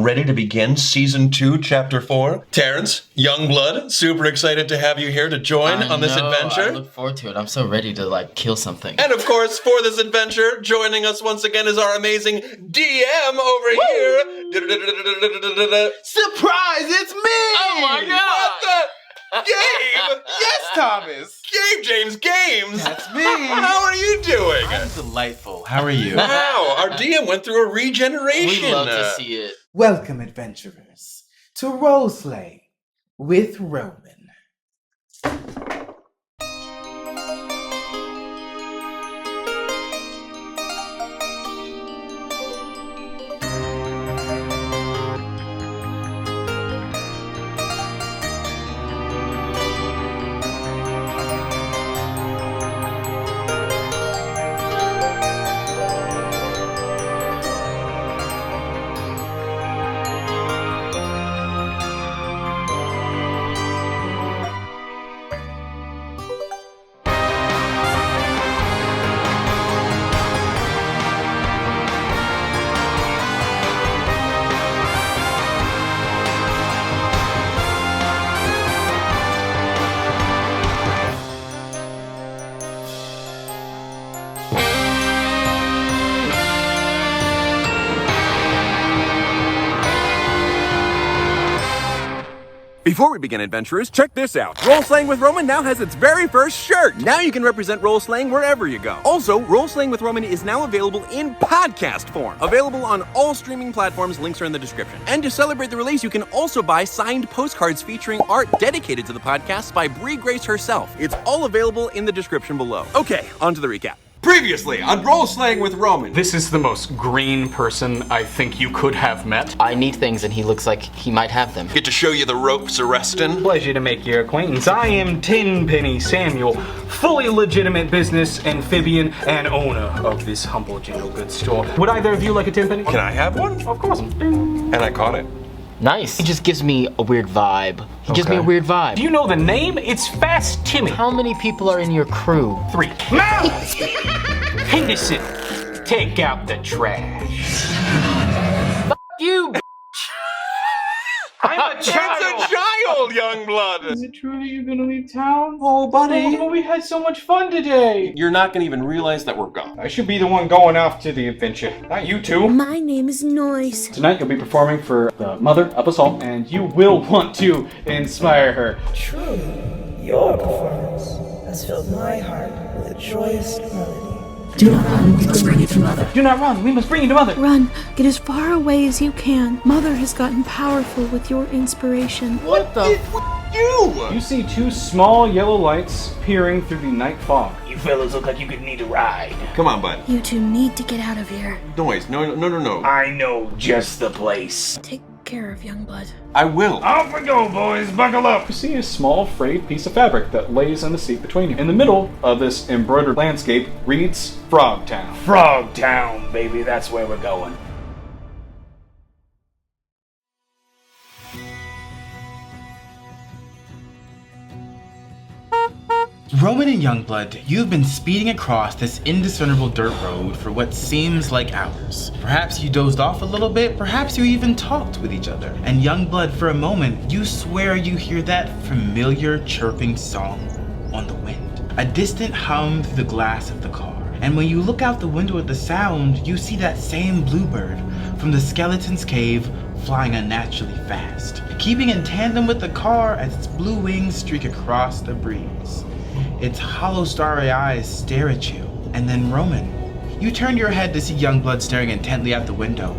ready to begin Season 2, Chapter 4. Terrence, Youngblood, super excited to have you here to join on this adventure. I look forward to it. I'm so ready to, like, kill something. And of course, for this adventure, joining us once again is our amazing DM over here. Surprise, it's me! Oh my god! What the? Gabe! Yes, Thomas! James Games! That's me! How are you doing? I'm delightful. How are you? Wow, our DM went through a regeneration. We love to see it. Welcome, adventurers, to Roleslaying with Roman. Before we begin, adventurers, check this out. Roleslaying with Roman now has its very first shirt. Now you can represent roleslaying wherever you go. Also, Roleslaying with Roman is now available in podcast form. Available on all streaming platforms, links are in the description. And to celebrate the release, you can also buy signed postcards featuring art dedicated to the podcast by Brei Grace herself. It's all available in the description below. Okay, on to the recap. Previously on Roleslaying with Roman. This is the most green person I think you could have met. I need things and he looks like he might have them. Get to show you the ropes, Arrestin. Pleasure to make your acquaintance. I am Tenpenny Samuel, fully legitimate business amphibian and owner of this humble general goods store. Would either of you like a tenpenny? Can I have one? Of course. And I caught it. Nice. He just gives me a weird vibe. He gives me a weird vibe. Do you know the name? It's Fast Timmy. How many people are in your crew? 3. Mouse! Henderson, take out the trash. F you, I'm a child! It's a child, Youngblood! Is it true that you're gonna leave town? Oh, buddy. Oh, we had so much fun today. You're not gonna even realize that we're gone. I should be the one going off to the adventure, not you two. My name is Noise. Tonight you'll be performing for the mother of us all, and you will want to inspire her. Truly, your performance has filled my heart with a joyous melody. Do not run, we must bring it to Mother. Do not run, we must bring you to Mother. Run, get as far away as you can. Mother has gotten powerful with your inspiration. What the You see 2 small yellow lights peering through the night fog. You fellas look like you could need a ride. Come on, bud. You two need to get out of here. Noise. No. I know just the place. Take care of Youngblood. I will. Off we go, boys. Buckle up. You see a small frayed piece of fabric that lays on the seat between you. In the middle of this embroidered landscape reads Frogtown. Frogtown, baby. That's where we're going. Roman and Youngblood, you've been speeding across this indiscernible dirt road for what seems like hours. Perhaps you dozed off a little bit, perhaps you even talked with each other. And Youngblood, for a moment, you swear you hear that familiar chirping song on the wind. A distant hum through the glass of the car. And when you look out the window at the sound, you see that same bluebird from the skeleton's cave flying unnaturally fast, keeping in tandem with the car as its blue wings streak across the breeze. Its hollow starry eyes stare at you, and then Roman. You turn your head to see Youngblood staring intently out the window,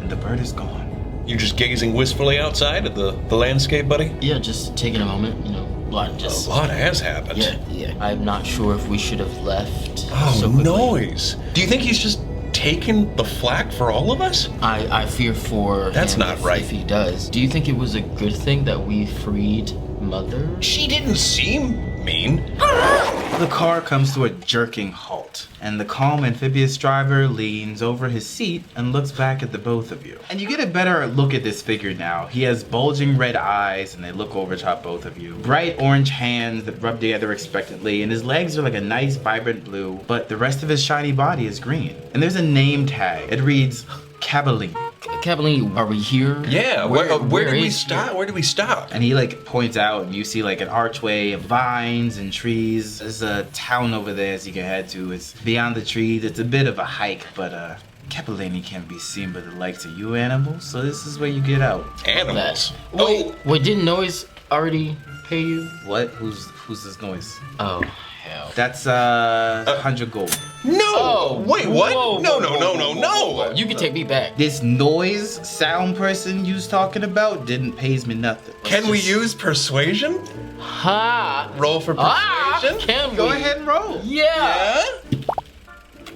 and the bird is gone. You just gazing wistfully outside at the landscape, buddy? Yeah, just taking a moment, you know. A lot has happened. Yeah. I'm not sure if we should have left Oh, so quickly. Noise. Do you think he's just taking the flak for all of us? I fear for That's him not right. if he does. Do you think it was a good thing that we freed Mother? She didn't seem mean. The car comes to a jerking halt, and the calm amphibious driver leans over his seat and looks back at the both of you. And you get a better look at this figure now. He has bulging red eyes, and they look over top both of you. Bright orange hands that rub together expectantly, and his legs are like a nice vibrant blue, but the rest of his shiny body is green. And there's a name tag. It reads Cabaline. Kathleen, are we here? Yeah, where did we is stop? here? Where did we stop? And he like points out, and you see like an archway of vines and trees. There's a town over there as you can head to. It's beyond the trees. It's a bit of a hike, but Capellini can't be seen by the likes of you animals, so this is where you get out. Animals. Wait, didn't Noise already pay you? What? Who's this noise? Oh, hell. That's 100 gold. No! Wait, what? Whoa, No. You can take me back. This noise sound person you was talking about didn't pays me nothing. Can we use persuasion? Ha! Roll for persuasion? Can Go we? ahead and roll. Yeah!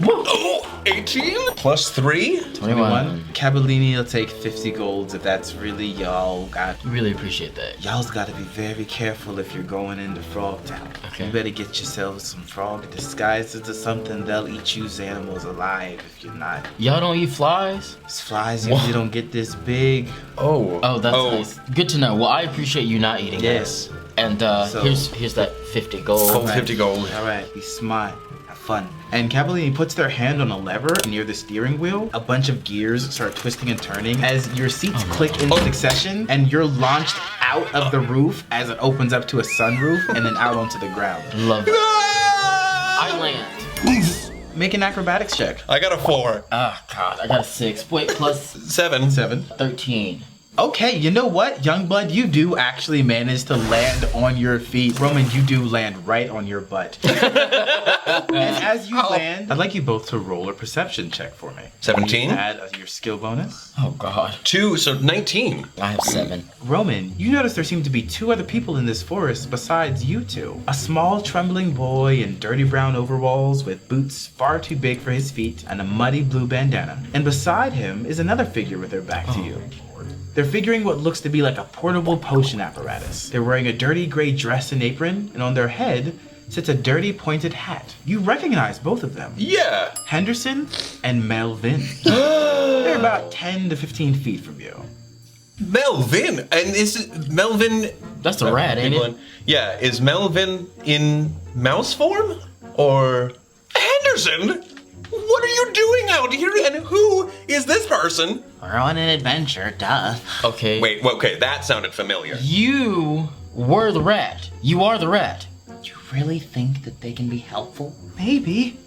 Oh, 18 plus 3? 21. Cabellini will take 50 golds if that's really y'all got. Really appreciate that. Y'all's got to be very careful if you're going into Frogtown. Okay. You better get yourselves some frog disguises or something. They'll eat you animals alive if you're not. Y'all don't eat flies? These flies usually don't get this big. Oh, that's nice. Good to know. Well, I appreciate you not eating Yes. this. And So- here's that 50 gold. Oh, 50 gold. All right, be smart. Have fun. And Cabellini puts their hand on a lever near the steering wheel. A bunch of gears start twisting and turning as your seats click in succession, and you're launched out of the roof as it opens up to a sunroof and then out onto the ground. Love it. I land. Make an acrobatics check. I got a 4. Ah, God, I got a 6. Wait, plus 7. 13. Okay, you know what, Youngblood, you do actually manage to land on your feet. Roman, you do land right on your butt. And as you land, I'd like you both to roll a perception check for me. 17. Add your skill bonus. Oh, God. 2, so 19. I have 7. Roman, you notice there seem to be 2 other people in this forest besides you two. A small trembling boy in dirty brown overalls with boots far too big for his feet and a muddy blue bandana. And beside him is another figure with their back to you. They're figuring what looks to be like a portable potion apparatus. They're wearing a dirty gray dress and apron, and on their head sits a dirty pointed hat. You recognize both of them. Yeah. Henderson and Melvin. They're about 10 to 15 feet from you. Melvin. And is Melvin... That's a rat, ain't it? Yeah, is Melvin in mouse form? Or... Henderson? What are you doing out here, and who is this person? We're on an adventure, duh. Okay. Wait, okay, that sounded familiar. You were the rat. You are the rat. You really think that they can be helpful? Maybe.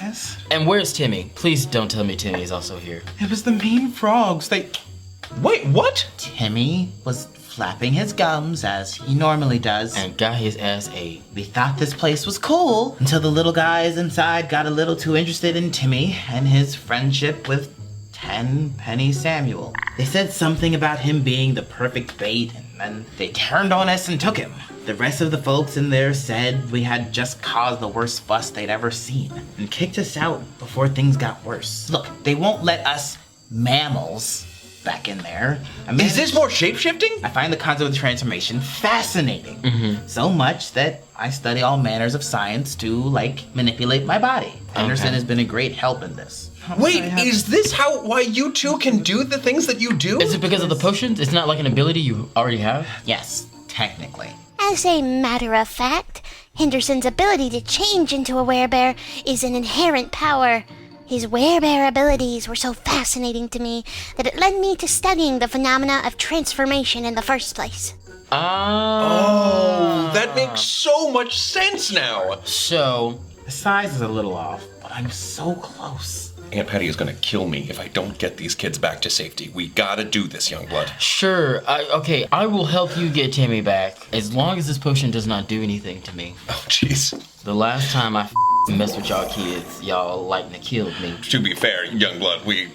Yes. And where's Timmy? Please don't tell me Timmy's also here. It was the mean frogs. Wait, what? Timmy was flapping his gums as he normally does. And got his ass ate. We thought this place was cool until the little guys inside got a little too interested in Timmy and his friendship with Tenpenny Samuel. They said something about him being the perfect bait, and then they turned on us and took him. The rest of the folks in there said we had just caused the worst fuss they'd ever seen and kicked us out before things got worse. Look, they won't let us mammals back in there. Is this more shape-shifting? I find the concept of the transformation fascinating. So much that I study all manners of science to, manipulate my body. Henderson has been a great help in this. Wait, is this why you two can do the things that you do? Is it because of the potions? It's not like an ability you already have? Yes, technically. As a matter of fact, Henderson's ability to change into a werebear is an inherent power. His werebear abilities were so fascinating to me that it led me to studying the phenomena of transformation in the first place. Oh, that makes so much sense now. So, the size is a little off, but I'm so close. Aunt Patty is gonna kill me if I don't get these kids back to safety. We gotta do this, Youngblood. Sure, I will help you get Timmy back, as long as this potion does not do anything to me. Oh, jeez. The last time I messed with y'all kids, y'all lightning killed me. To be fair, Youngblood, we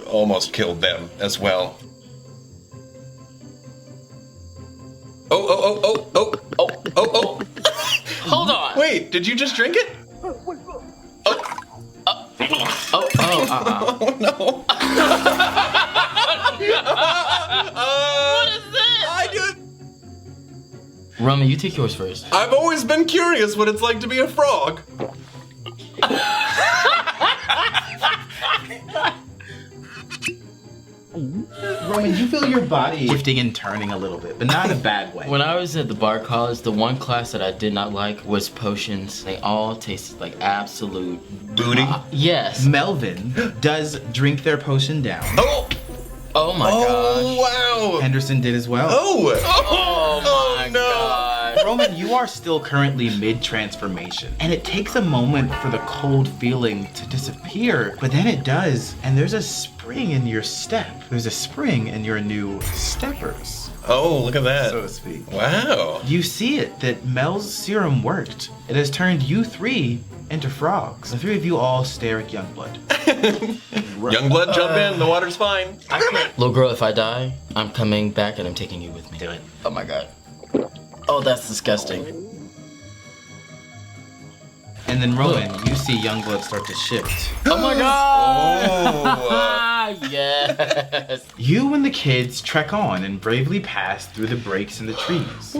almost killed them as well. Oh. Hold on! Wait, did you just drink it? Oh no. What is this? Roman, you take yours first. I've always been curious what it's like to be a frog. Roman, you feel your body shifting and turning a little bit, but not in a bad way. When I was at the bar college, the one class that I did not like was potions. They all tasted like absolute booty. Yes. Melvin does drink their potion down. Oh! Oh my gosh. Wow. Henderson did as well. Oh my no. god. Roman, you are still currently mid-transformation, and it takes a moment for the cold feeling to disappear, but then it does, and there's a spring in your step. There's a spring in your new steppers, Oh, look at that. so to speak. Wow. You see it, that Mel's serum worked. It has turned you three into frogs. The three of you all stare at Youngblood. Youngblood, jump in. The water's fine. Little girl, if I die, I'm coming back and I'm taking you with me. Do it. Oh my god. Oh, that's disgusting. And then Roman, you see Youngblood start to shift. Oh my god! Oh. Yes! You and the kids trek on and bravely pass through the breaks in the trees.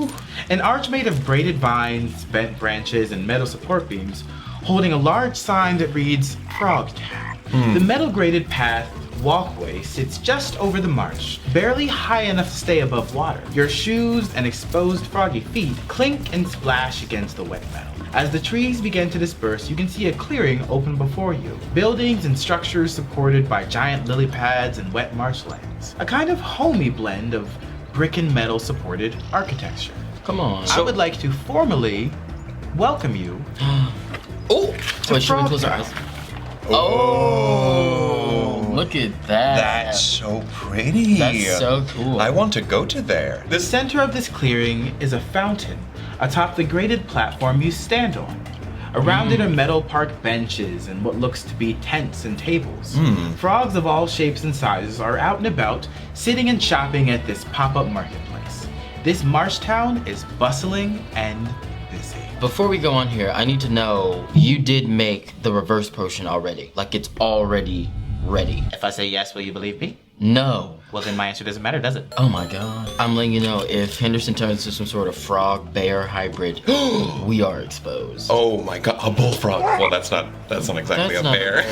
An arch made of braided vines, bent branches, and metal support beams, holding a large sign that reads Frogtown. The metal graded path walkway sits just over the marsh, barely high enough to stay above water. Your shoes and exposed froggy feet clink and splash against the wet metal. As the trees begin to disperse, you can see a clearing open before you. Buildings and structures supported by giant lily pads and wet marshlands. A kind of homey blend of brick and metal supported architecture. Come on. I would like to formally welcome you Oh. Wait, should we close our eyes? Oh, look at that. That's so pretty. That's so cool. I want to go to there. The center of this clearing is a fountain atop the graded platform you stand on. Around it are metal park benches and what looks to be tents and tables. Frogs of all shapes and sizes are out and about, sitting and shopping at this pop-up marketplace. This marsh town is bustling and busy. Before we go on here, I need to know, you did make the reverse potion already. Like, it's already ready. If I say yes, will you believe me? No. Well, then my answer doesn't matter, does it? Oh my god. I'm letting you know, if Henderson turns into some sort of frog-bear hybrid, we are exposed. Oh my god, a bullfrog. Well, that's not exactly That's a not bear.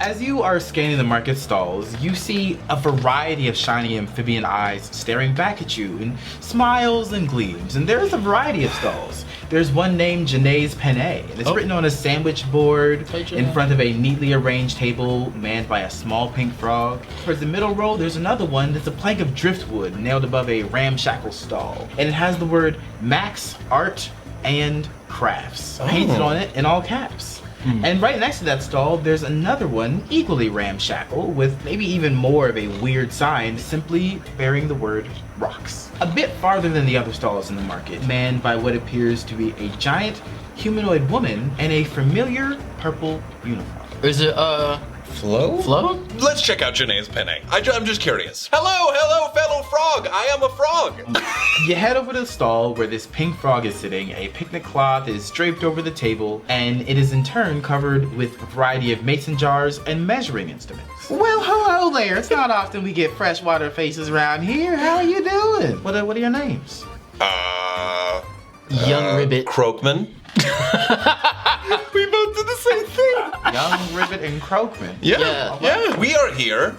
As you are scanning the market stalls, you see a variety of shiny amphibian eyes staring back at you in smiles and gleams. And there's a variety of stalls. There's one named Janae's Penne, and it's written on a sandwich board in front of a neatly arranged table manned by a small pink frog. Towards the middle row, there's another one that's a plank of driftwood nailed above a ramshackle stall. And it has the word Max Art and Crafts painted on it in all caps. And right next to that stall, there's another one, equally ramshackle, with maybe even more of a weird sign, simply bearing the word rocks. A bit farther than the other stalls in the market, manned by what appears to be a giant humanoid woman in a familiar purple uniform. Is it, Flo? Flo? Let's check out Janae's Penne. I'm just curious. Hello, fellow frog. I am a frog. You head over to the stall where this pink frog is sitting. A picnic cloth is draped over the table, and it is in turn covered with a variety of mason jars and measuring instruments. Well, hello there. It's not often we get freshwater faces around here. How are you doing? What are your names? Young Ribbit. Croakman. We both did the same thing. Young Ribbit and Croakman. Yeah. We are here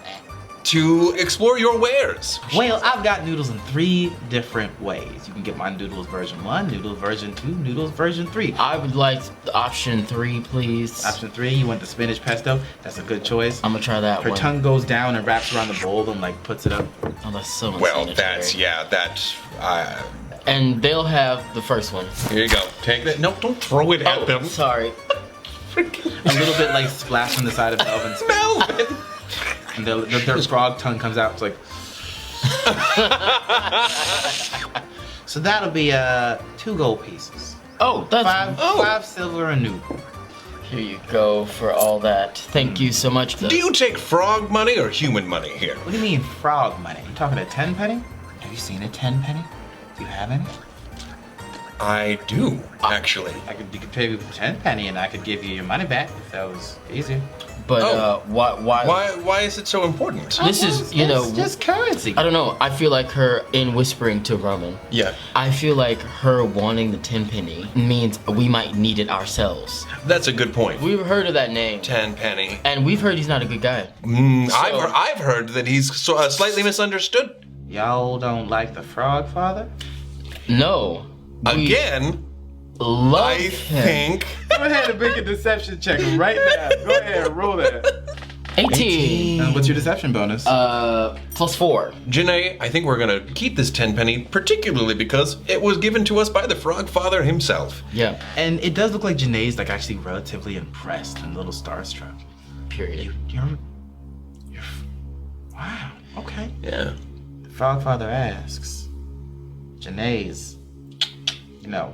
to explore your wares. Well, I've got noodles in 3 different ways. You can get my noodles version 1, noodles version 2, noodles version 3. I would like option 3, please. Option 3, you want the spinach pesto? That's a good choice. I'm gonna try that Her one. tongue goes down and wraps around the bowl and like puts it up. Oh, that's so Well, unsanitary. And they'll have the first one. Here you go. Take that. No, don't throw it at them. Sorry. A little bit like splash on the side of Melvin's face. Melvin! And their frog tongue comes out. It's like. So that'll be 2 gold pieces. Oh, that's 5 silver a noodle. Here you go for all that. Thank you so much. Do you take frog money or human money here? What do you mean frog money? You talking a 10 penny? Have you seen a 10 penny? Do you have any? I do, actually. You could pay me 10 penny and I could give you your money back if that was easier. But why is it so important? This is, you know, it's just currency. I don't know. I feel like her in whispering to Roman. Yeah. I feel like her wanting the 10 penny means we might need it ourselves. That's a good point. We've heard of that name. 10 penny. And we've heard he's not a good guy. I've heard that he's slightly misunderstood. Y'all don't like the frog father? No. Again, love I him. think. Go ahead and make a deception check right now. Go ahead, roll that. 18. And what's your deception bonus? +4. Janae, I think we're gonna keep this 10 penny, particularly because it was given to us by the Frog Father himself. Yeah. And it does look like Janae's like actually relatively impressed and a little starstruck. Period. You're wow. Okay. Yeah. The Frog Father asks, Janae's,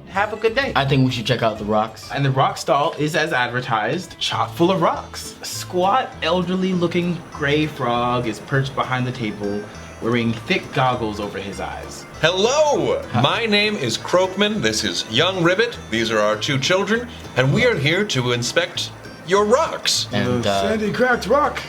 have a good day. I think we should check out the rocks. And the rock stall is as advertised, chock full of rocks. A squat, elderly-looking gray frog is perched behind the table, wearing thick goggles over his eyes. Hello! My name is Croakman, this is Young Ribbit, these are our 2 children, and we are here to inspect your rocks. And, sandy cracked rock.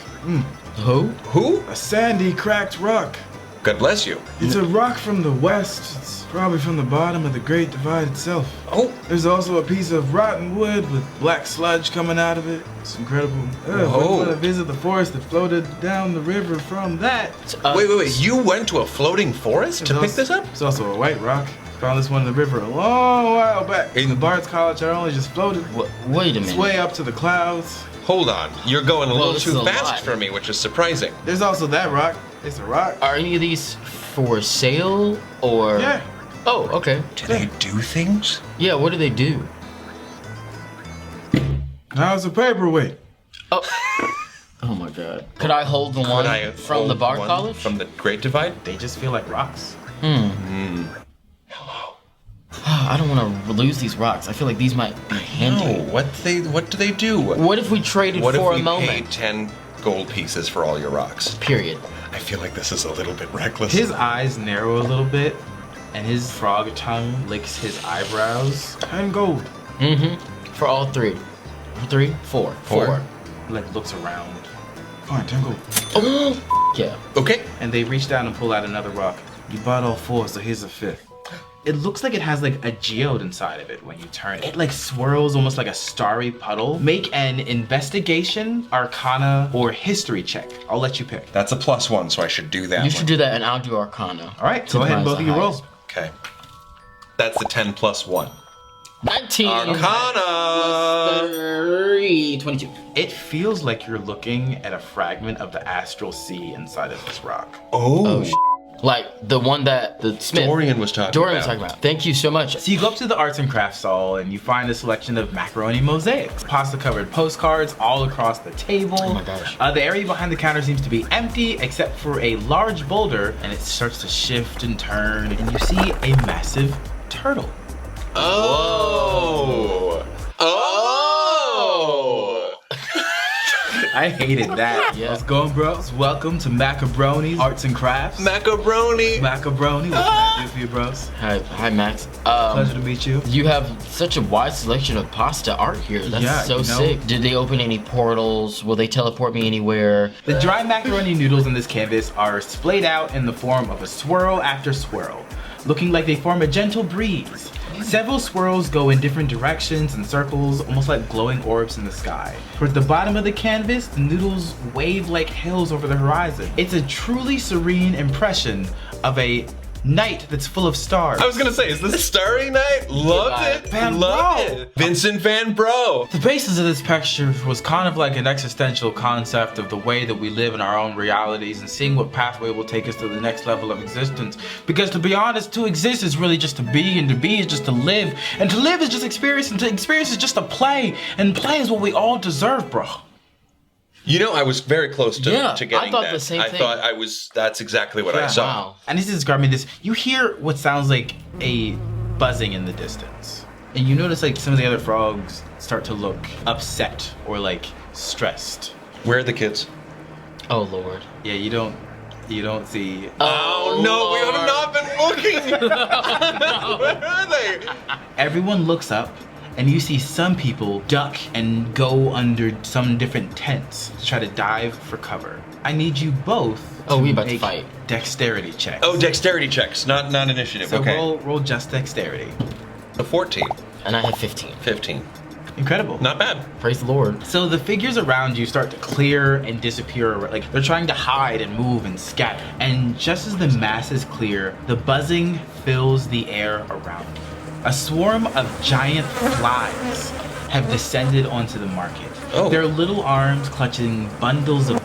Who? A sandy cracked rock. God bless you. It's a rock from the west. It's probably from the bottom of the Great Divide itself. Oh. There's also a piece of rotten wood with black sludge coming out of it. It's incredible. We want to visit the forest that floated down the river from that. Wait. You went to a floating forest to pick this up? It's also a white rock. Found this one in the river a long while back. In the Bard's College, I only just floated. Wait a minute. It's way up to the clouds. Hold on. You're going a little this too is a fast lot. for me, which is surprising. There's also that rock. It's a rock. Are any of these for sale or? Yeah. Oh, okay. Do they do things? Yeah, what do they do? How's the paperweight? Oh. Oh my god. Could I hold the one from the Bard College? From the Great Divide? They just feel like rocks. Hello. I don't want to lose these rocks. I feel like these might be handy. No, what do they do? What if we traded for a moment? What if we paid 10 gold pieces for all your rocks? Period. I feel like this is a little bit reckless. His eyes narrow a little bit, and his frog tongue licks his eyebrows. 10 gold. For all 3. 3? 4. 4. He looks around. Fine, 10 gold. Oh, yeah. Okay. And they reach down and pull out another rock. You bought all 4, so here's a 5th. It looks like it has a geode inside of it when you turn it. It swirls almost like a starry puddle. Make an investigation, arcana, or history check. I'll let you pick. That's a +1, so I should do that. You should do that, and I'll do Arcana. All right, go ahead and both of you roll. Okay. That's the 10 + 1. 19. Arcana. 3. 22. It feels like you're looking at a fragment of the astral sea inside of this rock. Oh. Like the one that the Smith Dorian was talking about. Thank you so much. So you go up to the arts and crafts stall and you find a selection of macaroni mosaics, pasta covered postcards all across the table. Oh my gosh. The area behind the counter seems to be empty except for a large boulder, and it starts to shift and turn, and you see a massive turtle. Oh. I hated that. Yeah. How's it going, bros? Welcome to Macabroni's Arts and Crafts. Macaroni. Macabroni, what can I do for you, bros? Hi, Max. Pleasure to meet you. You have such a wide selection of pasta art here. That's so sick. Did they open any portals? Will they teleport me anywhere? The dry macaroni noodles in this canvas are splayed out in the form of a swirl after swirl, looking like they form a gentle breeze. Several swirls go in different directions and circles, almost like glowing orbs in the sky. Toward the bottom of the canvas, the noodles wave like hills over the horizon. It's a truly serene impression of a night that's full of stars. I was gonna say, is this Starry Night? Loved it. Loved it. Vincent Van Bro. The basis of this picture was kind of like an existential concept of the way that we live in our own realities and seeing what pathway will take us to the next level of existence. Because to be honest, to exist is really just to be, and to be is just to live. And to live is just experience, and to experience is just to play. And play is what we all deserve, bro. You know, I was very close to getting that. I thought the same thing. I thought that's exactly what I saw. Wow. And this is describing this. You hear what sounds like a buzzing in the distance. And you notice like some of the other frogs start to look upset or like stressed. Where are the kids? Oh Lord. Yeah, you don't see. Oh no, we have not been looking. Where are they? Everyone looks up, and you see some people duck and go under some different tents to try to dive for cover. I need you both we about to make fight. Dexterity checks. Oh, dexterity checks, not initiative. So okay. roll just dexterity. A 14. And I have 15. 15. Incredible. Not bad. Praise the Lord. So the figures around you start to clear and disappear. Like they're trying to hide and move and scatter. And just as the masses clear, the buzzing fills the air around you. A swarm of giant flies have descended onto the market. Oh. Their little arms clutching bundles of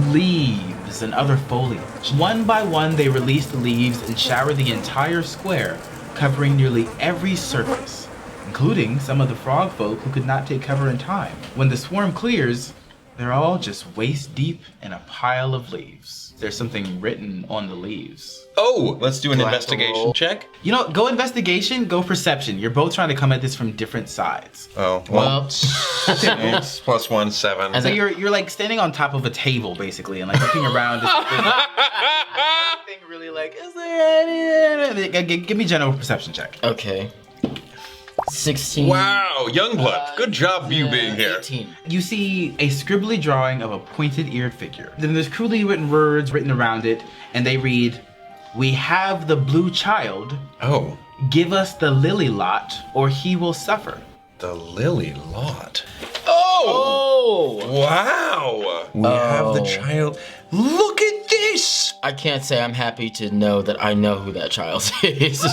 leaves and other foliage. One by one, they release the leaves and shower the entire square, covering nearly every surface, including some of the frog folk who could not take cover in time. When the swarm clears, they're all just waist deep in a pile of leaves. There's something written on the leaves. Oh, let's do an Do I have to investigation roll? check. You know, go investigation, go perception. You're both trying to come at this from different sides. Oh, Well, 6 plus 1, 7. As So a- you're like standing on top of a table basically, and like looking around. Thing really like, is there any? Give me general perception check. okay. 16. Wow, Youngblood, good job you being here. 18. You see a scribbly drawing of a pointed-eared figure. Then there's crudely written words written around it, and they read, "We have the blue child. Oh, Give us the lily lot, or he will suffer." the lily lot. Oh! Wow! We have the child. Look at this! I can't say I'm happy to know that I know who that child is.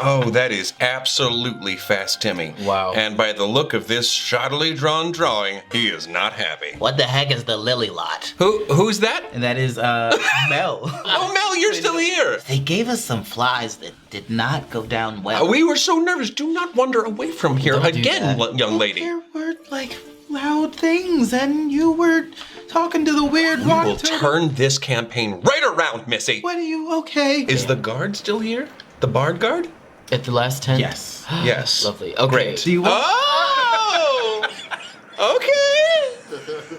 Oh, that is absolutely fast Timmy. Wow. And by the look of this shoddily drawn drawing, he is not happy. What the heck is the lily lot? Who's that? And that is Mel. Oh, Mel, you're still here! They gave us some flies that did not go down well. We were so nervous. Do not wander away from here Don't do again, that. young lady. There were like loud things, and you were talking to the weird We rock will turtle. turn this campaign right around, Missy. What are you okay? Is the guard still here? The bard guard? At the last 10? Yes. Yes. Lovely. Okay. Great. Do you want? Oh! Okay.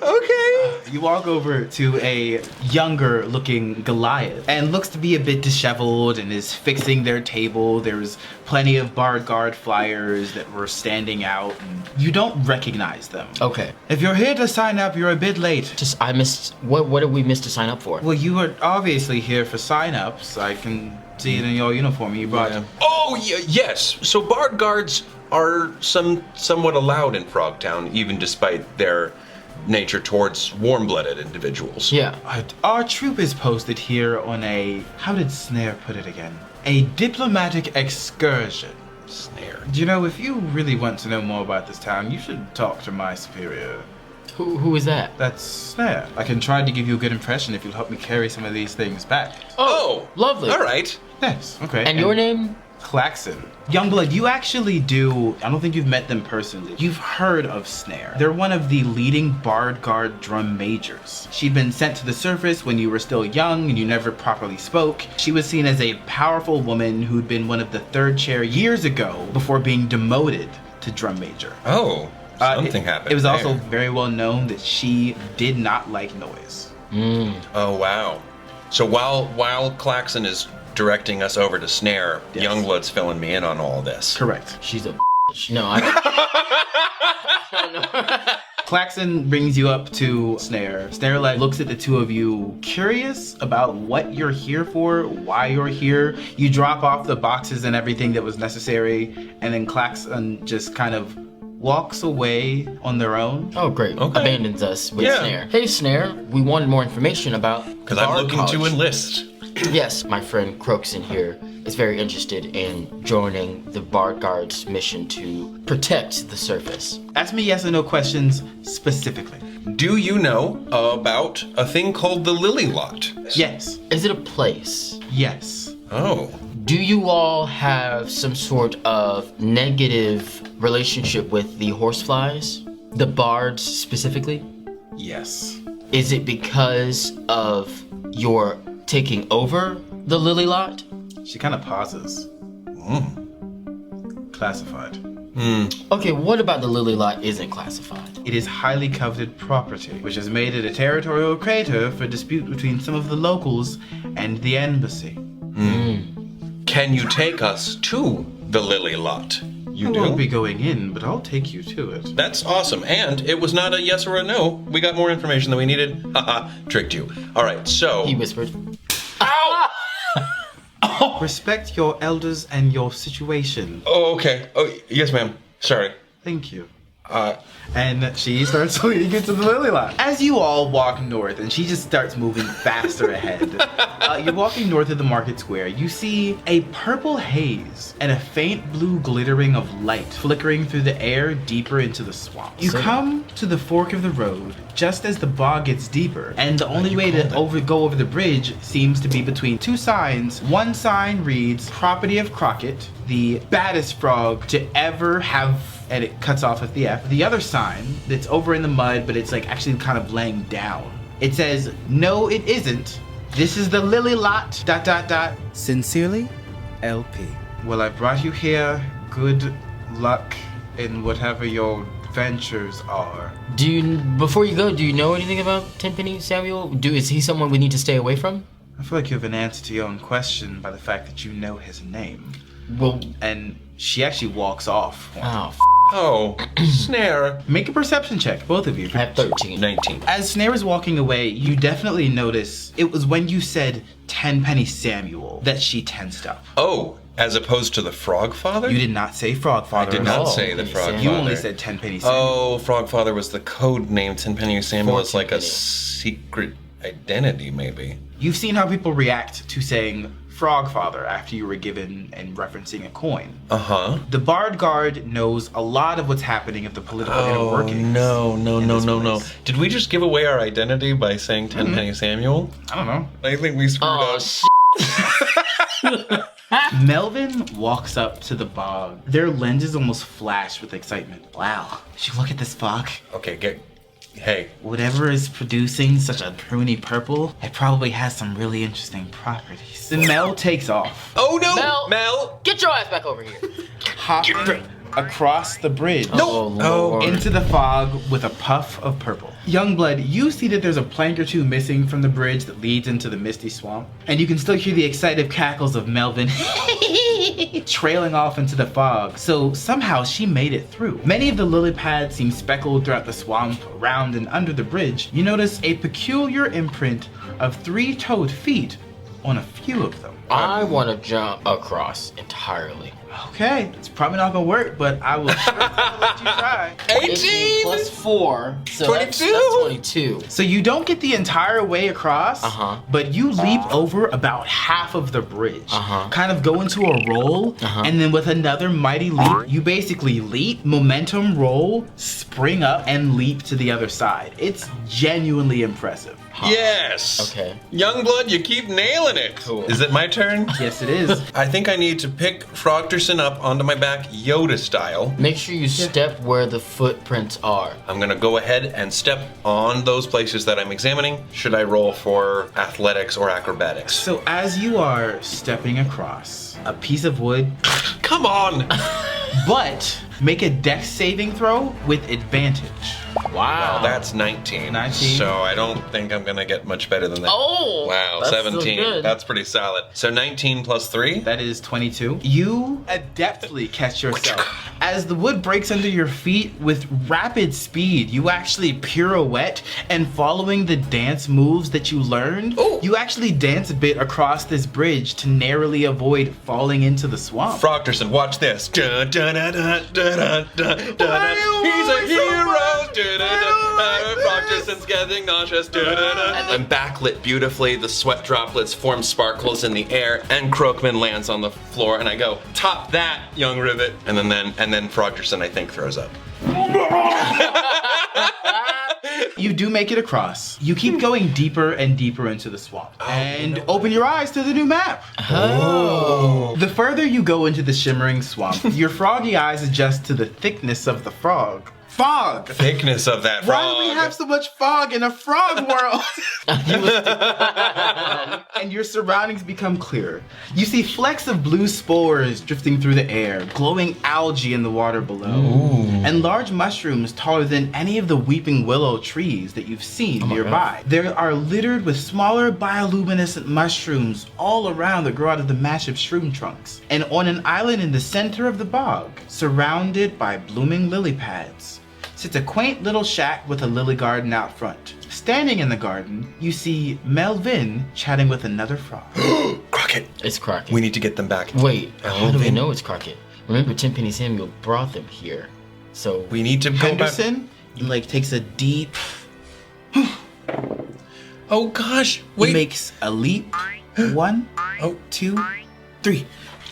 Okay. You walk over to a younger looking Goliath and looks to be a bit disheveled and is fixing their table. There's plenty of Bard Guard flyers that were standing out. And you don't recognize them. Okay. If you're here to sign up, you're a bit late. Just, I missed, what did we miss to sign up for? Well, you were obviously here for sign-ups. I can see it in your uniform. You brought... Oh, yes. So bard guards are somewhat allowed in Frogtown, even despite their nature towards warm-blooded individuals. Yeah. Our troop is posted here on a... How did Snare put it again? A diplomatic excursion. Snare. You know, if you really want to know more about this town, you should talk to my superior. Who is that? That's Snare. I can try to give you a good impression if you'll help me carry some of these things back. Oh, lovely. All right. Yes, okay. And your name? Klaxon. Youngblood, you actually do... I don't think you've met them personally. You've heard of Snare. They're one of the leading Bard Guard drum majors. She'd been sent to the surface when you were still young and you never properly spoke. She was seen as a powerful woman who'd been one of the third chair years ago before being demoted to drum major. Oh, something happened. It was also there. very well known that she did not like noise. Oh, wow. So while Klaxon is directing us over to Snare, Yes. Youngblood's filling me in on all this. Correct. She's a bitch. No, I don't. Klaxon brings you up to Snare. Snare like looks at the two of you, curious about what you're here for, why you're here. You drop off the boxes and everything that was necessary, and then Klaxon just kind of walks away on their own. Oh, great. Okay. Abandons us with Yeah. Snare. Hey, Snare, we wanted more information about... Because I'm looking to enlist. Yes, my friend Croakson here is very interested in joining the Bard Guard's mission to protect the surface. Ask me yes or no questions specifically. Do you know about a thing called the Lily Lot? Yes. Is it a place? Yes. Oh. Do you all have some sort of negative relationship with the horseflies? The bards specifically? Yes. Is it because of your taking over the Lily Lot? She kind of pauses. Classified. Okay, what about the Lily Lot isn't classified? It is highly coveted property, which has made it a territorial crater for dispute between some of the locals and the embassy. Can you take us to the Lily Lot? You I do? won't be going in, but I'll take you to it. That's awesome. And it was not a yes or a no. We got more information than we needed. Haha, tricked you. All right, so... He whispered. Respect your elders and your situation. Oh, okay. Oh, yes, ma'am. Sorry. Thank you. And she starts leading you to the lily lot. As you all walk north, and she just starts moving faster ahead. You're walking north of the market square. You see a purple haze and a faint blue glittering of light flickering through the air deeper into the swamp. You come to the fork of the road just as the bog gets deeper, and the only way to go over the bridge seems to be between two signs. One sign reads, "Property of Crockett, the baddest frog to ever have," and it cuts off at the F. The other sign that's over in the mud, but it's like actually kind of laying down. It says, "No, it isn't. This is the lily lot, ... Sincerely, LP." Well, I brought you here. Good luck in whatever your ventures are. Before you go, do you know anything about Tenpenny Samuel? Is he someone we need to stay away from? I feel like you have an answer to your own question by the fact that you know his name. Well, and she actually walks off. Oh, Snare. Make a perception check, both of you. I have 13. 19. As Snare is walking away, you definitely notice it was when you said Tenpenny Samuel that she tensed up. Oh, as opposed to the Frog Father? You did not say Frog Father. I did not say the Frog Father. You only said Tenpenny Samuel. Oh, Frog Father was the code name. Tenpenny Samuel is like a secret identity, maybe. You've seen how people react to saying Frog Father after you were given and referencing a coin. Uh-huh. The Bard Guard knows a lot of what's happening at the political inner workings. No. Did we just give away our identity by saying Tenpenny Samuel? I don't know. I think we screwed up. Melvin walks up to the bog. Their lenses almost flash with excitement. Wow, did you look at this fog? Okay, hey. Whatever is producing such a pruny purple, it probably has some really interesting properties. Then Mel takes off. Oh no! Mel! Get your ass back over here! Hopping across the bridge. No! Into the fog with a puff of purple. Youngblood, you see that there's a plank or two missing from the bridge that leads into the misty swamp, and you can still hear the excited cackles of Melvin trailing off into the fog. So somehow she made it through. Many of the lily pads seem speckled throughout the swamp, around and under the bridge. You notice a peculiar imprint of 3-toed feet on a few of them. I want to jump across entirely. Okay, it's probably not gonna work, but I will sure let you try. 18 plus 4, so 22. That's 22. So you don't get the entire way across, but you leap over about half of the bridge. Kind of go into a roll, and then with another mighty leap, you basically leap, momentum roll, spring up, and leap to the other side. It's genuinely impressive. Yes! Okay. Youngblood, you keep nailing it. Cool. Is it my turn? Yes, it is. I think I need to pick Frogterson up onto my back Yoda style. Make sure you step where the footprints are. I'm gonna go ahead and step on those places that I'm examining. Should I roll for athletics or acrobatics? So as you are stepping across a piece of wood, come on! But make a dex saving throw with advantage. Wow. Well, that's 19. 19. So I don't think I'm gonna get much better than that. Oh! Wow, that's 17. So good. That's pretty solid. So 19 plus 3? That is 22. You adeptly catch yourself. As the wood breaks under your feet with rapid speed, you actually pirouette, and following the dance moves that you learned, you actually dance a bit across this bridge to narrowly avoid falling into the swamp. Frogterson, watch this. Dun, dun, dun, dun, dun, dun, dun. He's a hero! Frogterson's getting nauseous. I'm backlit beautifully. The sweat droplets form sparkles in the air, and Croakman lands on the floor, and I go, "Top that, young rivet!" And then Frogterson, I think, throws up. You do make it across. You keep going deeper and deeper into the swamp. And open your eyes to the new map. Oh. The further you go into the shimmering swamp, your froggy eyes adjust to the thickness of the frog. Fog! Thickness of that frog. Why do we have so much fog in a frog world? And your surroundings become clearer. You see flecks of blue spores drifting through the air, glowing algae in the water below, and large mushrooms taller than any of the weeping willow trees that you've seen nearby. There are littered with smaller bioluminescent mushrooms all around that grow out of the massive shroom trunks. And on an island in the center of the bog, surrounded by blooming lily pads, sits a quaint little shack with a lily garden out front. Standing in the garden, you see Melvin chatting with another frog. Crockett. It's Crockett. We need to get them back. Wait, how do we know it's Crockett? Remember, Tenpenny Samuel brought them here. So we need to go back. Henderson, like, takes a deep... Oh gosh, wait. He makes a leap. 1, 2, 3.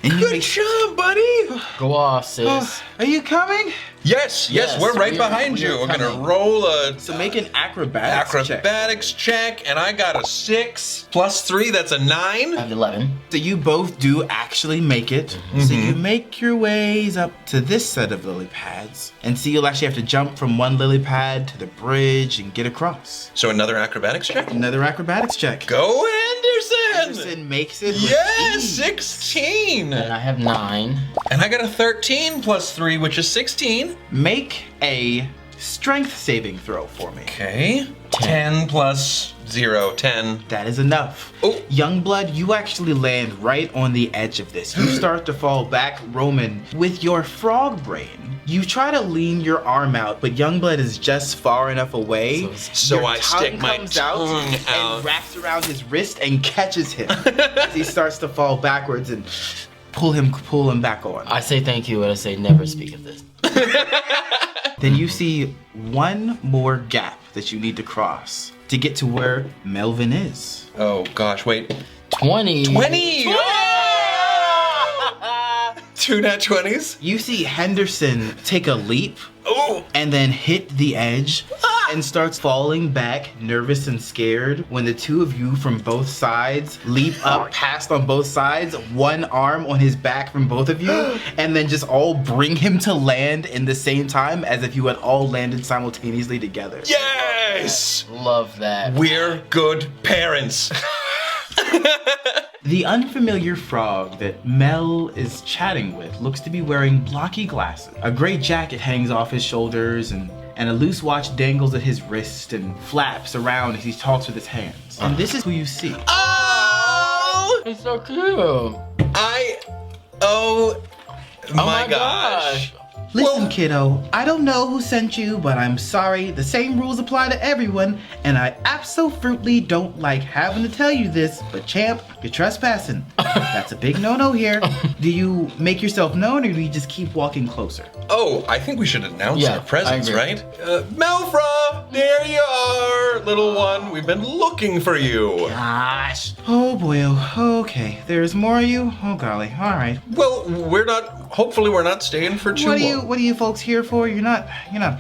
And Good job, buddy. go off, sis. Are you coming? Yes, we're right behind you. We're gonna roll a So make an acrobatics check, and I got a 6 plus 3. That's a 9. I have 11. So you both do actually make it. So you make your ways up to this set of lily pads. And so you'll actually have to jump from one lily pad to the bridge and get across. So another acrobatics check. Another acrobatics check. Go, Anderson! Henderson makes it with Yes, ease. 16. And I have 9. And I got a 13 plus 3, which is 16. Make a strength saving throw for me. Okay. 10 plus 0, 10. That is enough. Oh. Youngblood, you actually land right on the edge of this. You start to fall back. Roman, with your frog brain, you try to lean your arm out, but Youngblood is just far enough away. So Your I tongue stick my comes tongue out. and wraps around his wrist and catches him as he starts to fall backwards and pull him back on. I say thank you, and I say never speak of this. Then you see one more gap that you need to cross to get to where Melvin is. Oh gosh, wait. 20. 20! Two nat 20s. You see Henderson take a leap and then hit the edge and starts falling back, nervous and scared, when the two of you from both sides leap up past on both sides, one arm on his back from both of you, and then just all bring him to land in the same time as if you had all landed simultaneously together. Yes! Love that. We're good parents. The unfamiliar frog that Mel is chatting with looks to be wearing blocky glasses. A gray jacket hangs off his shoulders and a loose watch dangles at his wrist and flaps around as he talks with his hands. And this is who you see. Oh! It's so cute. Oh my gosh. Listen, kiddo, I don't know who sent you, but I'm sorry. The same rules apply to everyone, and I absolutely don't like having to tell you this, but champ, you're trespassing. That's a big no-no here. Do you make yourself known, or do you just keep walking closer? Oh, I think we should announce Yeah, our presence, I agree. right? Melfra, there you are, little one. We've been looking for you. Gosh. Oh boy, okay. There's more of you? Oh golly, all right. Well, hopefully we're not staying for too long. What are you folks here for? You're not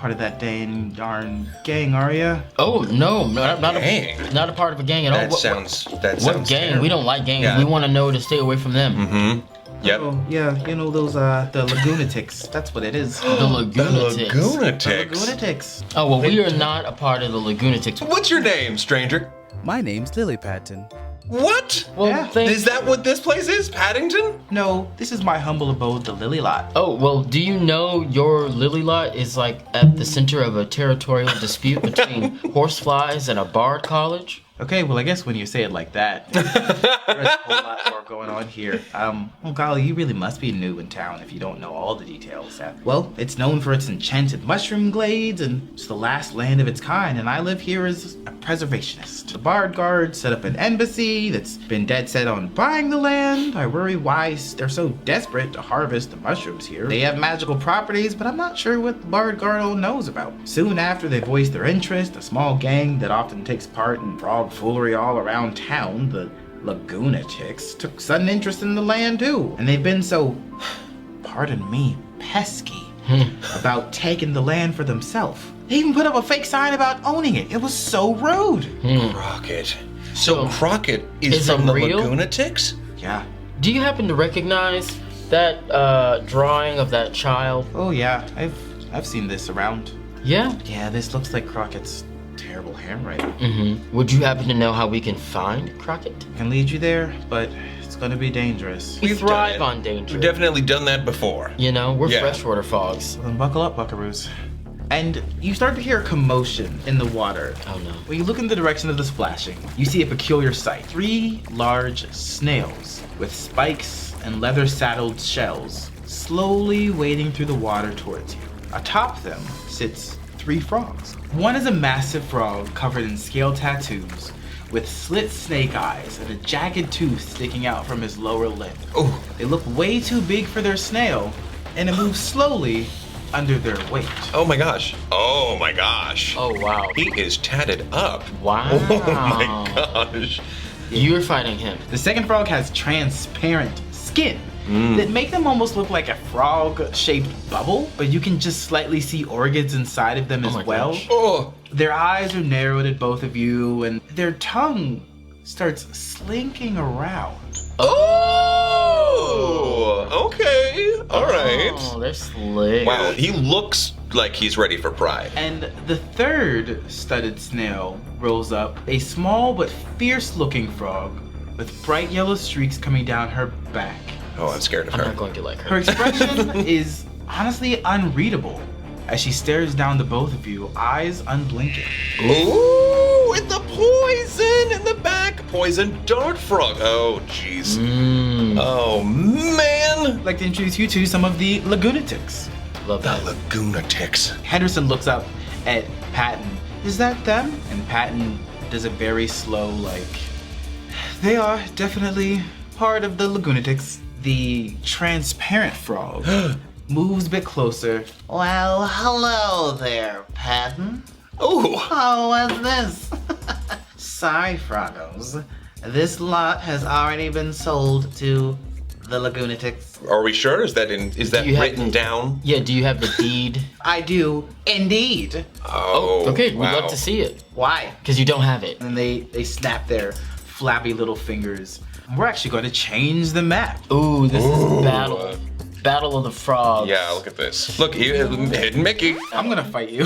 part of that dang darn gang, are you? Oh no, not gang. not a part of a gang at all. That sounds What gang? terrible. We don't like gangs. Yeah. We want to know to stay away from them. Mm-hmm. Yep. Oh, yeah, you know those, the Lagunatics. That's what it is. The Lagunatics. Lagunatics. Oh, well, we are not a part of the Lagunatics. What's your name, stranger? My name's Lily Patton. What? Well, Yeah. Is that what this place is? Paddington? No, this is my humble abode, the Lily Lot. Oh, well, do you know your lily lot is like at the center of a territorial dispute between horseflies and a bard college? Okay, well, I guess when you say it like that, there's a whole lot more going on here. Oh golly, you really must be new in town if you don't know all the details. Well, it's known for its enchanted mushroom glades, and it's the last land of its kind, and I live here as a preservationist. The Bard Guard set up an embassy that's been dead set on buying the land. I worry why they're so desperate to harvest the mushrooms here. They have magical properties, but I'm not sure what the Bard Guard all knows about. Soon after they voiced their interest, a small gang that often takes part in frog foolery all around town, the Lagunatics, took sudden interest in the land too. And they've been so, pardon me, pesky about taking the land for themselves. They even put up a fake sign about owning it. It was so rude. Crockett. So Crockett is it from the real? Lagunatics? Yeah. Do you happen to recognize that drawing of that child? Oh yeah, I've seen this around. Yeah? Yeah, this looks like Crockett's terrible handwriting. Mm-hmm. Would you happen to know how we can find Crockett? I can lead you there, but it's gonna be dangerous. We We've thrive done it. on danger. We've definitely done that before. You know, we're Yeah. freshwater fogs. Well, then buckle up, buckaroos. And you start to hear a commotion in the water. Oh no. When you look in the direction of the splashing, you see a peculiar sight. 3 large snails with spikes and leather-saddled shells slowly wading through the water towards you. Atop them sits 3 frogs. One is a massive frog covered in scale tattoos with slit snake eyes and a jagged tooth sticking out from his lower lip. Oh. They look way too big for their snail, and it moves slowly under their weight. Oh my gosh. Oh my gosh. Oh wow. He is tatted up. Wow. Oh my gosh. You're fighting him. The second frog has transparent skin that make them almost look like a frog-shaped bubble, but you can just slightly see organs inside of them as well. Oh. Their eyes are narrowed at both of you, and their tongue starts slinking around. Oh, okay. All right. Oh, they're slick. Wow, he looks like he's ready for pride. And the third studded snail rolls up, a small but fierce-looking frog with bright yellow streaks coming down her back. Oh, I'm scared of I'm her. not going to like her. Her expression is honestly unreadable as she stares down to both of you, eyes unblinking. Ooh, and the poison in the back. Poison dart frog. Oh, jeez. Oh, man. I'd like to introduce you to some of the Lagunatics. Love that. The Lagunatics. Henderson looks up at Patton. Is that them? And Patton does a very slow, like, they are definitely part of the Lagunatics. The transparent frog moves a bit closer. Well, hello there, Patton. Oh. How was this? Sorry, Froggos. This lot has already been sold to the Lagunatics. Are we sure? Is that written down? Yeah, do you have the deed? I do, indeed. Oh, okay, we'd wow. love to see it. Why? Because you don't have it. And they snap their flabby little fingers. We're actually going to change the map. Ooh, this is battle. Battle of the Frogs. Yeah, look at this. Look, hidden Mickey. I'm gonna fight you.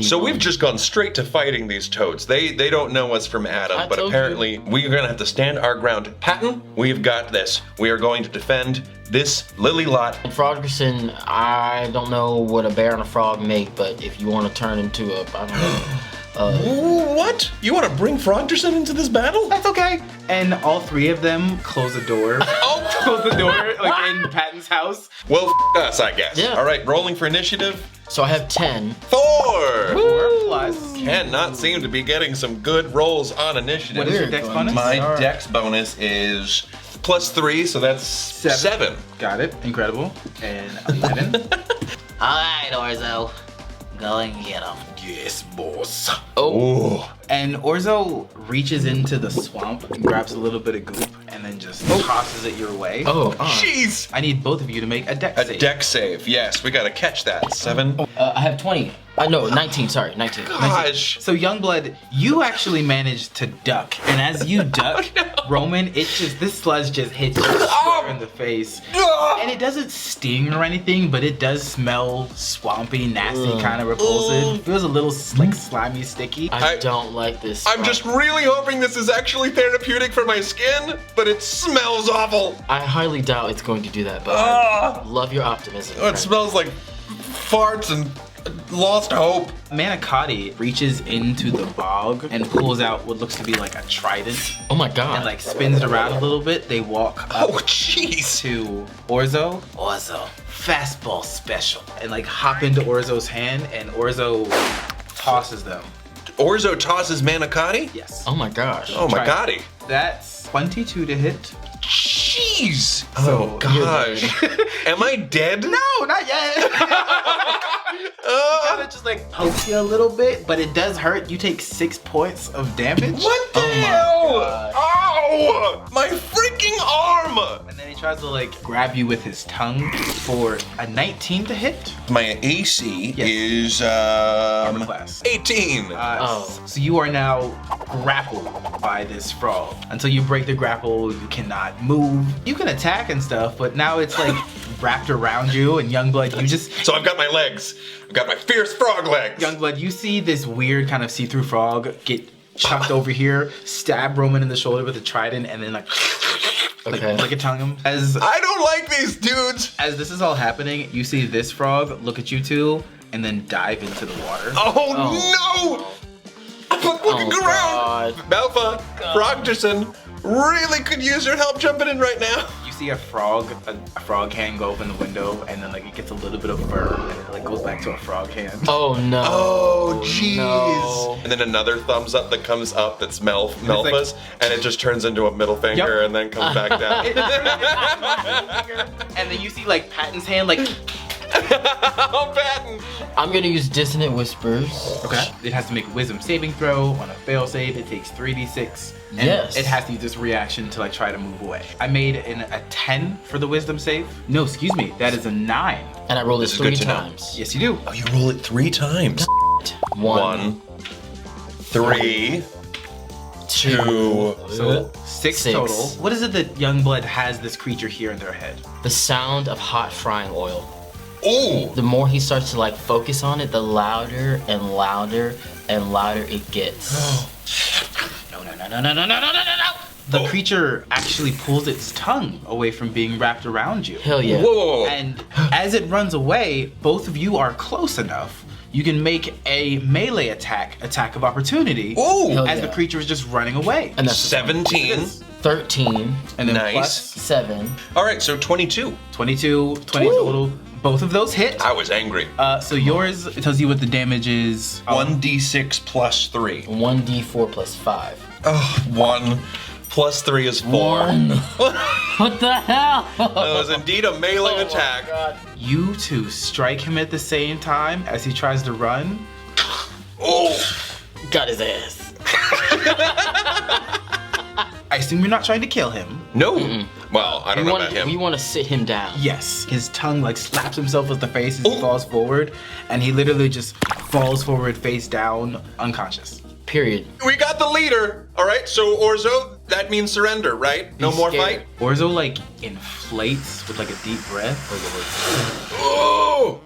So we've just gone straight to fighting these toads. They don't know us from Adam, but apparently we are gonna have to stand our ground. Patton, we've got this. We are going to defend this lily lot. And Froggerson, I don't know what a bear and a frog make, but if you want to turn into a, I don't know. What? You want to bring Frogderson into this battle? That's okay. And all three of them close the door. Close the door, like in Patton's house. Well, us, I guess. Yeah. All right, rolling for initiative. So I have 10. 4! 4 plus. Cannot seem to be getting some good rolls on initiative. What is your dex bonus? My dex bonus is +3, so that's 7. Got it. Incredible. And 11. All right, Orzo. Go and get him. Yes, boss. Oh. And Orzo reaches into the swamp and grabs a little bit of goop and then just tosses it your way. Oh. Jeez. I need both of you to make a dex save. A dex save. Yes, we gotta catch that. 7. I have 20. No, 19. Sorry, 19. Gosh. So Youngblood, you actually managed to duck, and as you duck, Roman, this sludge just hits you square in the face, and it doesn't sting or anything, but it does smell swampy, nasty, kind of repulsive. It feels a little like slimy, sticky. I don't like this. I'm just really hoping this is actually therapeutic for my skin, but it smells awful. I highly doubt it's going to do that, but I love your optimism. It smells like farts and lost hope. Manicotti reaches into the bog and pulls out what looks to be like a trident. Oh my god. And like spins it around a little bit. They walk up jeez. to Orzo. Orzo, fastball special. And like hop into Orzo's hand, and Orzo tosses them. Orzo tosses Manicotti? Yes. Oh my gosh. Oh my gotti. That's 22 to hit. Jeez. So, oh gosh. Am I dead? No, not yet. Kind of just like pokes you a little bit, but it does hurt. You take 6 points of damage. What the hell? Ow! My freaking arm! And then he tries to like grab you with his tongue for a 19 to hit. My AC is Armor class. 18. So you are now grappled by this frog. Until you break the grapple, you cannot move. You can attack and stuff, but now it's like wrapped around you, and Youngblood, you just... So I've got my legs. I've got my fierce frog legs. Youngblood, you see this weird kind of see-through frog get chucked over here, stab Roman in the shoulder with a trident, and then like a tongue him. As I don't like these dudes. As this is all happening, you see this frog look at you two, and then dive into the water. Oh no! But looking around, Malfa, Frogderson really could use your help jumping in right now. You see a frog hand go open the window, and then like it gets a little bit of burn, and it like goes back to a frog hand. Oh no. Oh jeez. No. And then another thumbs up that comes up that's Melfa's, and it just turns into a middle finger and then comes back down. And then you see like Patton's hand like I'm batting. I'm gonna use Dissonant Whispers. Okay. It has to make a wisdom saving throw. On a fail save, it takes 3d6. And Yes. it has to use this reaction to like try to move away. I made a 10 for the wisdom save. No, excuse me. That is a 9. And I rolled it This is 3 good to know. times. Yes, you do. Oh, you roll it 3 times. 1, 3, 2. So 6 total. What is it that Youngblood has this creature here in their head? The sound of hot frying oil. Oh! The more he starts to like focus on it, the louder and louder and louder it gets. No. The creature actually pulls its tongue away from being wrapped around you. Hell yeah. Whoa. And as it runs away, both of you are close enough. You can make a melee attack of opportunity. Ooh! As the creature is just running away. And that's 17. 13. And then Nice. plus 7. All right, so 22. 22, 20 total. Both of those hit. I was angry. So yours, it tells you what the damage is. 1d6 plus 3. 1d4 plus 5. Oh, 1 plus 3 is 4. 1. What the hell? That was indeed a melee attack. God. You two strike him at the same time as he tries to run. Oh! Got his ass. I assume you're not trying to kill him. No. Well, I don't know about him. We want to sit him down. Yes. His tongue like slaps himself with the face as he falls forward, and he literally just falls forward face down, unconscious. Period. We got the leader. All right, so Orzo, that means surrender, right? No more scared. fight? Orzo like inflates with like a deep breath. Oh!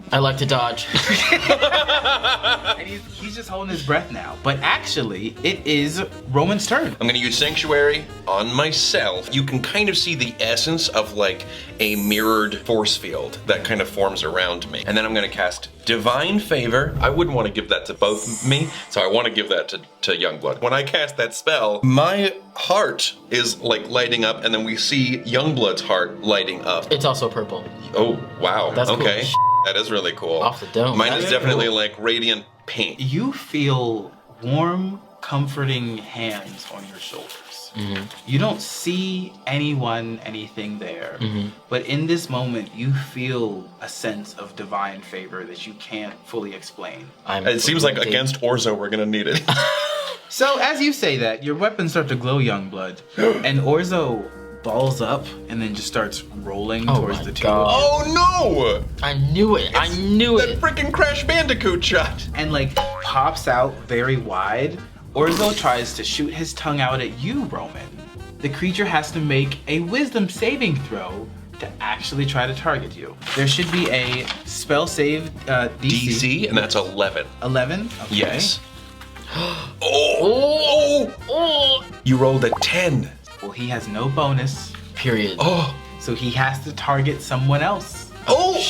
I like to dodge. And he's just holding his breath now. But actually, it is Roman's turn. I'm gonna use Sanctuary on myself. You can kind of see the essence of like a mirrored force field that kind of forms around me. And then I'm gonna cast Divine Favor. I wouldn't want to give that to both of me, so I want to give that to Youngblood. When I cast that spell, my heart is like lighting up, and then we see Youngblood's heart lighting up. It's also purple. Oh, wow. That's cool. Okay. That is really cool. Off the dome. Mine That is is definitely cool. like radiant pink. You feel warm, comforting hands on your shoulders. You don't see anything there, but in this moment, you feel a sense of divine favor that you can't fully explain. It seems like against Orzo, we're gonna need it. So as you say that, your weapons start to glow, Youngblood, and Orzo balls up and then just starts rolling towards the two of you. Oh no! I knew it. I knew That it. freaking Crash Bandicoot shot. And like pops out very wide. Orzo tries to shoot his tongue out at you, Roman. The creature has to make a wisdom saving throw to actually try to target you. There should be a spell save DC. DC, and that's 11. 11? Okay. Yes. Oh! You rolled a 10. Well, he has no bonus. Period. Oh! So he has to target someone else. Oh!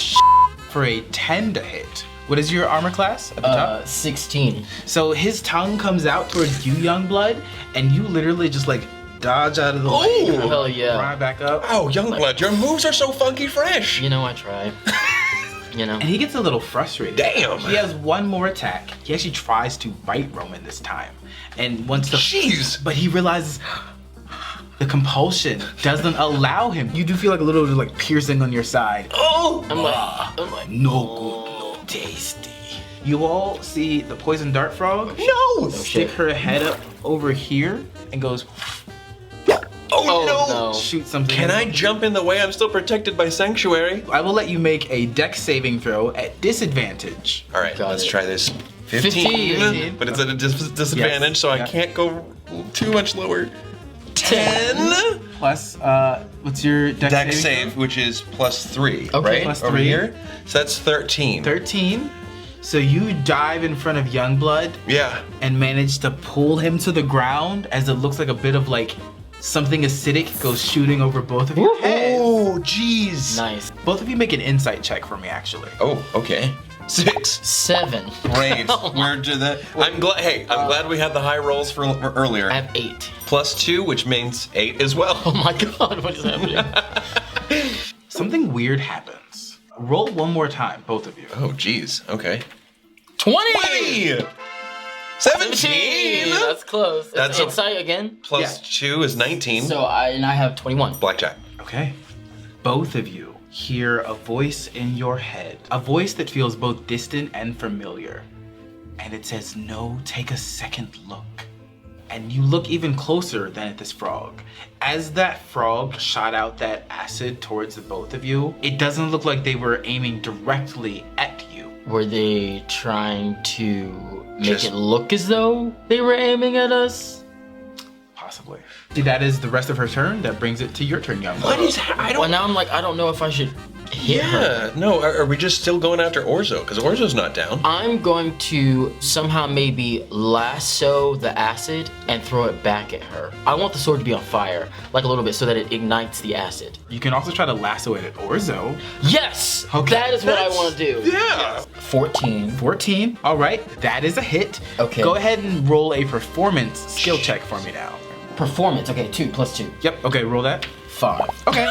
For a 10 to hit. What is your armor class at the top? 16. So his tongue comes out towards you, Youngblood, and you literally just like dodge out of the way. Oh! Hell yeah. Right back up. Oh, Youngblood, your moves are so funky fresh. You know, I try. You know. And he gets a little frustrated. Damn. He has one more attack. He actually tries to bite Roman this time. And once the Jeez. But he realizes the compulsion doesn't allow him. You do feel like a little like piercing on your side. Oh! I'm like, No good, no tasty. You all see the poison dart frog No! stick her head up over here and goes Oh, no! shoot something. Can I jump in the way? I'm still protected by Sanctuary. I will let you make a dex saving throw at disadvantage. All right, Got let's it. try this. 15. 15. But it's at a disadvantage, Yes. so I Yeah. can't go too much lower. 10 Plus, what's your dex dex saving save, throw? which is plus 3, Okay. right? Plus Over 3. here. So that's 13. 13. So you dive in front of Youngblood Yeah. and manage to pull him to the ground as it looks like a bit of like something acidic goes shooting over both of your heads. Oh, jeez. nice. Both of you make an insight check for me, actually. Oh, okay. 6. 7. Great. Where to the? I'm glad. Hey, I'm glad we had the high rolls for earlier. I have 8. Plus 2, which means 8 as well. Oh my god, what is happening? Something weird happens. Roll one more time, both of you. Oh, jeez. Okay. 20! 17. That's close. That's That's a- insight again. Plus 2 is 19. So I have 21. Blackjack. Okay. Both of you hear a voice in your head. A voice that feels both distant and familiar. And it says, no, take a second look. And you look even closer than at this frog. As that frog shot out that acid towards the both of you, it doesn't look like they were aiming directly at you. Were they trying to make it look as though they were aiming at us? Possibly. See, that is the rest of her turn. That brings it to your turn, Youngblood. What is I Well, now I'm like, I don't know if I should hit her. No, are we just still going after Orzo? Because Orzo's not down. I'm going to somehow maybe lasso the acid and throw it back at her. I want the sword to be on fire, like a little bit, so that it ignites the acid. You can also try to lasso it at Orzo. Yes! Okay. That is what I want to do. Yeah! 14. 14. All right, that is a hit. Okay. Go ahead and roll a performance skill check for me now. Performance, okay, 2 plus 2. Yep, okay, roll that. 5. Okay.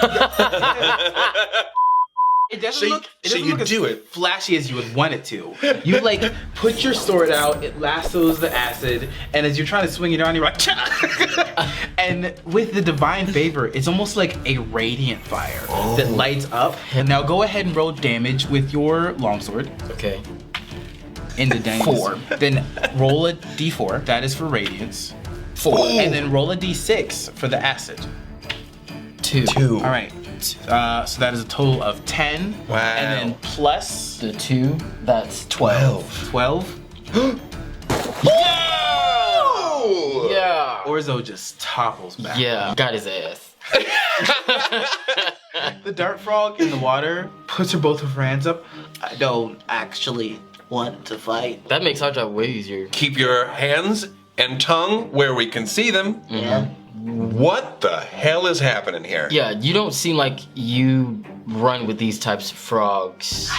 It doesn't look as flashy as you would want it to. You like put your sword out, it lassos the acid, and as you're trying to swing it on, you're like, cha! And with the divine favor, it's almost like a radiant fire that lights up. And now go ahead and roll damage with your longsword. Okay. In the damage. 4. Then roll a d4. That is for radiance. 4. And then roll a d6 for the acid. 2. All right. So that is a total of 10. Wow. And then plus the 2, that's 12. 12? Whoa! Yeah. Orzo just topples back. Yeah, got his ass. The dart frog in the water puts her both of her hands up. I don't actually want to fight. That makes our job way easier. Keep your hands and tongue where we can see them. Yeah. What the hell is happening here? Yeah, you don't seem like you run with these types of frogs.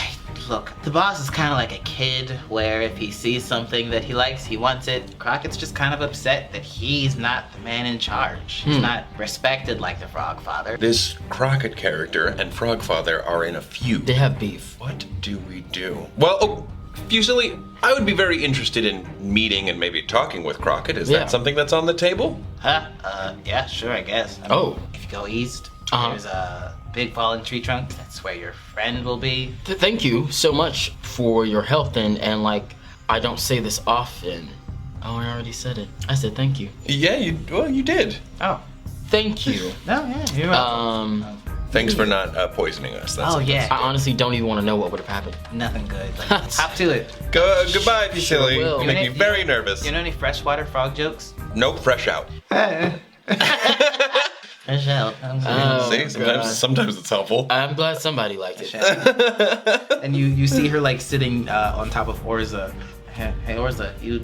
Look, the boss is kind of like a kid where if he sees something that he likes, he wants it. Crockett's just kind of upset that he's not the man in charge. He's not respected like the Frog Father. This Crockett character and Frogfather are in a feud. They have beef. What do we do? Well, Fusili, I would be very interested in meeting and maybe talking with Crockett. Is that something that's on the table? Huh? Yeah, sure, I guess. I mean, if you go east, there's a big fallen tree trunk. That's where your friend will be. Thank you so much for your help, and like, I don't say this often. Oh, I already said it. I said thank you. Yeah, you did. Oh. Thank you. No, yeah, you're welcome. Thanks for not poisoning us. That's I honestly don't even want to know what would have happened. Nothing good. Like, hop to it. Goodbye, Fusili. will. You make me very nervous. You know any freshwater frog jokes? Nope, fresh out. Fresh out. See, sometimes it's helpful. I'm glad somebody liked it. And you see her like sitting on top of Orza. Hey, Orza, you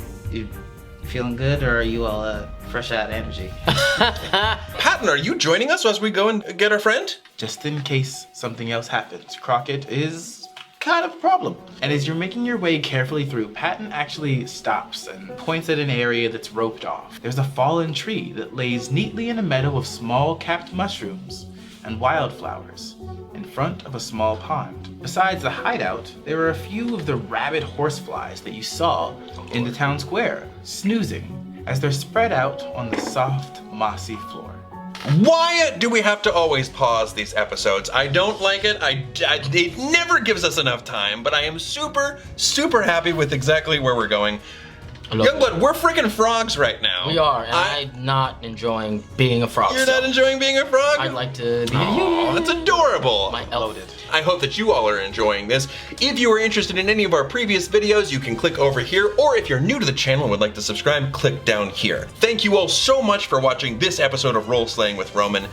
feeling good, or are you all fresh out energy? Patton, are you joining us as we go and get our friend? Just in case something else happens. Crockett is kind of a problem. And as you're making your way carefully through, Patton actually stops and points at an area that's roped off. There's a fallen tree that lays neatly in a meadow of small capped mushrooms and wildflowers in front of a small pond. Besides the hideout, there are a few of the rabid horseflies that you saw in the town square, snoozing as they're spread out on the soft, mossy floor. Why do we have to always pause these episodes? I don't like it. It never gives us enough time, but I am super, super happy with exactly where we're going. Youngblood, we're freaking frogs right now. We are, and I'm not enjoying being a frog. You're not enjoying being a frog? I'd like to be Oh, that's adorable. my loaded. I hope that you all are enjoying this. If you are interested in any of our previous videos, you can click over here, or if you're new to the channel and would like to subscribe, click down here. Thank you all so much for watching this episode of Role Slaying with Roman.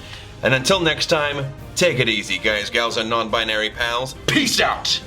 And until next time, take it easy, guys, gals, and non-binary pals. Peace out!